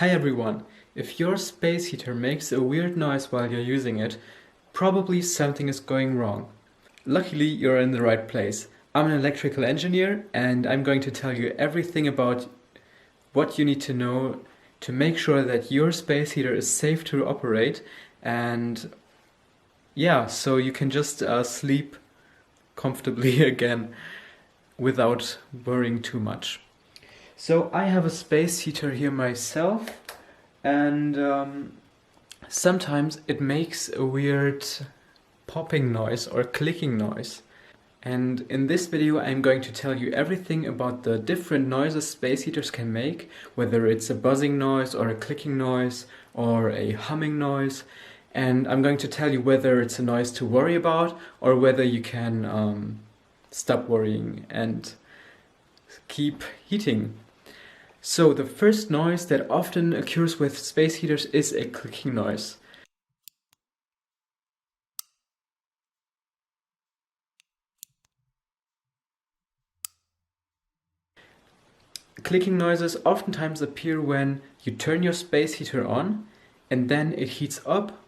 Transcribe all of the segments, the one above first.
Hi everyone! If your space heater makes a weird noise while you're using it, probably something is going wrong. Luckily, you're in the right place. I'm an electrical engineer and I'm going to tell you everything about what you need to know to make sure that your space heater is safe to operate and so you can just sleep comfortably again without worrying too much. So I have a space heater here myself, and sometimes it makes a weird popping noise or clicking noise. And in this video I'm going to tell you everything about the different noises space heaters can make, whether it's a buzzing noise or a clicking noise or a humming noise. And I'm going to tell you whether it's a noise to worry about or whether you can stop worrying and keep heating. So the first noise that often occurs with space heaters is a clicking noise. Clicking noises oftentimes appear when you turn your space heater on and then it heats up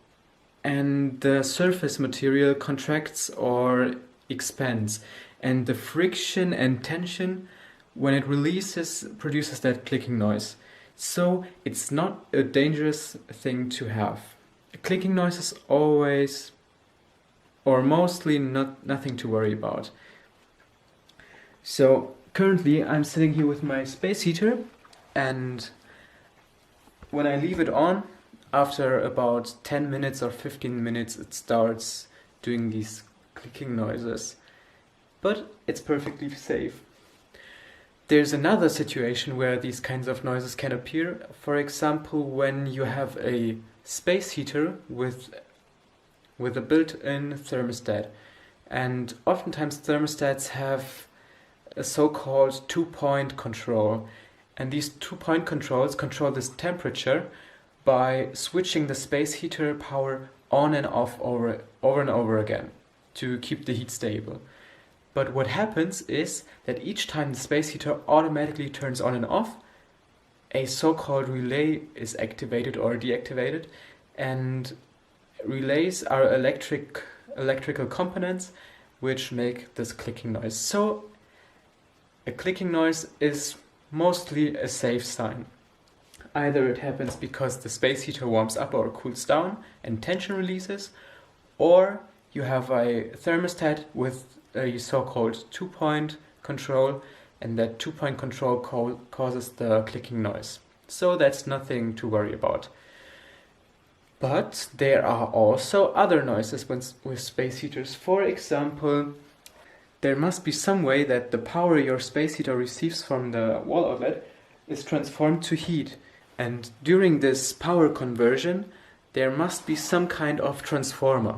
and the surface material contracts or expands, and the friction and tension when it releases produces that clicking noise. So it's not a dangerous thing to have. A clicking noise is always or mostly nothing to worry about. So currently I'm sitting here with my space heater, and when I leave it on, after about 10 minutes or 15 minutes it starts doing these clicking noises. But it's perfectly safe. There's another situation where these kinds of noises can appear. For example, when you have a space heater with a built-in thermostat. And oftentimes thermostats have a so-called two-point control. And these two-point controls control this temperature by switching the space heater power on and off over and over again to keep the heat stable. But what happens is that each time the space heater automatically turns on and off, a so-called relay is activated or deactivated, and relays are electrical components which make this clicking noise. So a clicking noise is mostly a safe sign. Either it happens because the space heater warms up or cools down and tension releases, or you have a thermostat with a so-called two-point control, and that two-point control causes the clicking noise. So that's nothing to worry about. But there are also other noises with space heaters. For example, there must be some way that the power your space heater receives from the wall outlet is transformed to heat. And during this power conversion, there must be some kind of transformer.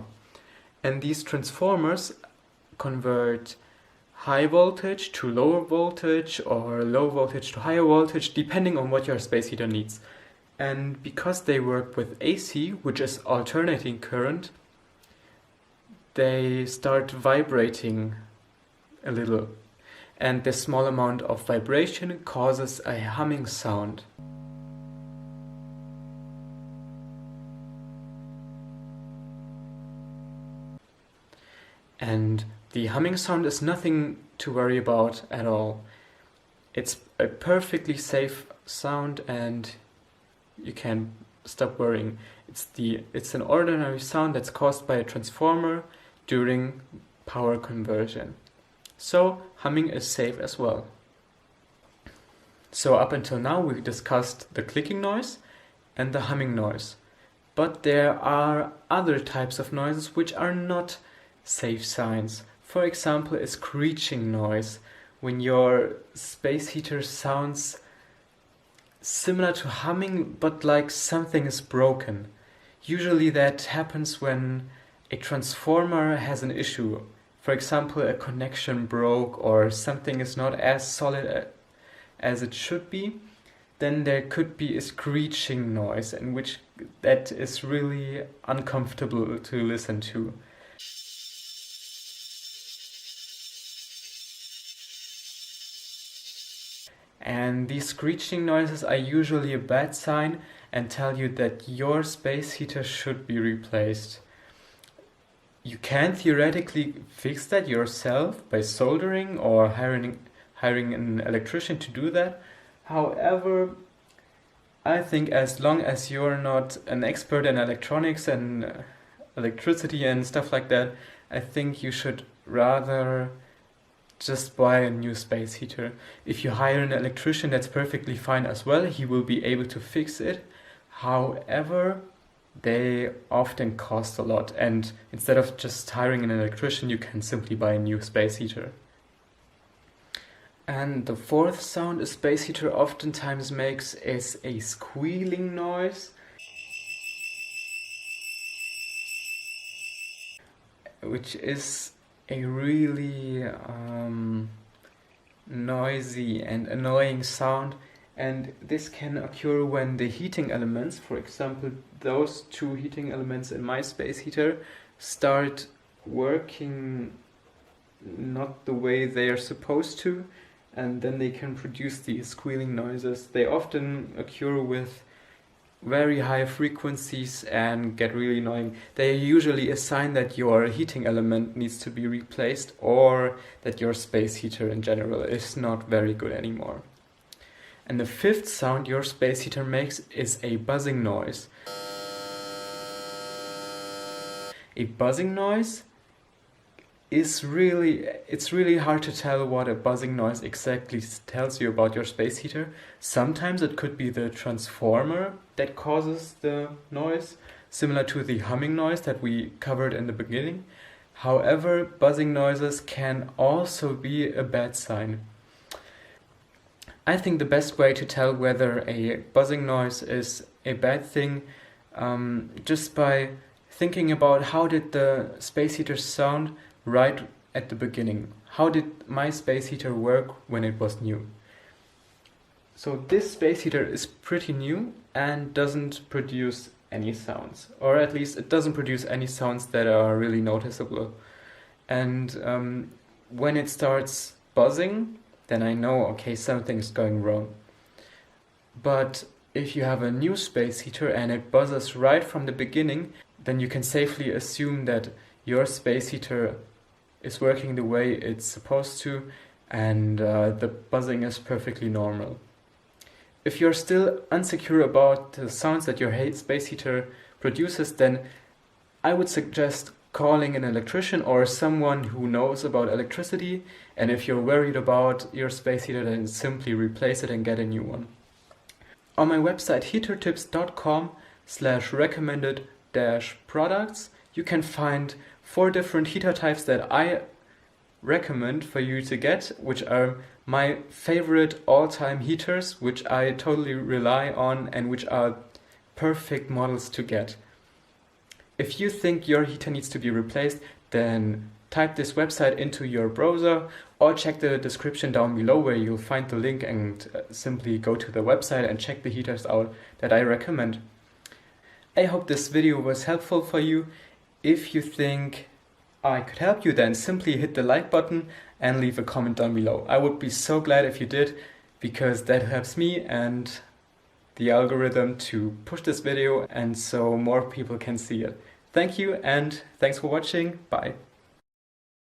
And these transformers convert high voltage to lower voltage or low voltage to higher voltage, depending on what your space heater needs. And because they work with AC, which is alternating current, they start vibrating a little. And this small amount of vibration causes a humming sound. And the humming sound is nothing to worry about at all. It's a perfectly safe sound and you can stop worrying. It's an ordinary sound that's caused by a transformer during power conversion. So humming is safe as well. So up until now we discussed the clicking noise and the humming noise. But there are other types of noises which are not safe signs. For example, a screeching noise, when your space heater sounds similar to humming but like something is broken. Usually that happens when a transformer has an issue. For example, a connection broke or something is not as solid as it should be. Then there could be a screeching noise, in which that is really uncomfortable to listen to. And these screeching noises are usually a bad sign and tell you that your space heater should be replaced. You can theoretically fix that yourself by soldering or hiring an electrician to do that. However, I think as long as you're not an expert in electronics and electricity and stuff like that, I think you should rather just buy a new space heater. If you hire an electrician, that's perfectly fine as well. He will be able to fix it. However, they often cost a lot, and instead of just hiring an electrician, you can simply buy a new space heater. And the fourth sound a space heater oftentimes makes is a squealing noise, which is a really noisy and annoying sound, and this can occur when the heating elements, for example those two heating elements in my space heater, start working not the way they are supposed to, and then they can produce these squealing noises. They often occur with very high frequencies and get really annoying. They are usually a sign that your heating element needs to be replaced, or that your space heater in general is not very good anymore. And the fifth sound your space heater makes is a buzzing noise. A buzzing noise it's really hard to tell what a buzzing noise exactly tells you about your space heater. Sometimes it could be the transformer that causes the noise, similar to the humming noise that we covered in the beginning. However, buzzing noises can also be a bad sign. I think the best way to tell whether a buzzing noise is a bad thing, just by thinking about how did the space heater sound right at the beginning. How did my space heater work when it was new? So this space heater is pretty new and doesn't produce any sounds, or at least it doesn't produce any sounds that are really noticeable. And when it starts buzzing, then I know, okay, something's going wrong. But if you have a new space heater and it buzzes right from the beginning, then you can safely assume that your space heater is working the way it's supposed to, and the buzzing is perfectly normal. If you're still unsecure about the sounds that your space heater produces, then I would suggest calling an electrician or someone who knows about electricity, and if you're worried about your space heater, then simply replace it and get a new one. On my website heatertips.com/recommended-products you can find 4 different heater types that I recommend for you to get, which are my favorite all-time heaters, which I totally rely on and which are perfect models to get. If you think your heater needs to be replaced, then type this website into your browser or check the description down below where you'll find the link, and simply go to the website and check the heaters out that I recommend. I hope this video was helpful for you. If you think I could help you, then simply hit the like button and leave a comment down below. I would be so glad if you did, because that helps me and the algorithm to push this video, and so more people can see it. Thank you, and thanks for watching. Bye.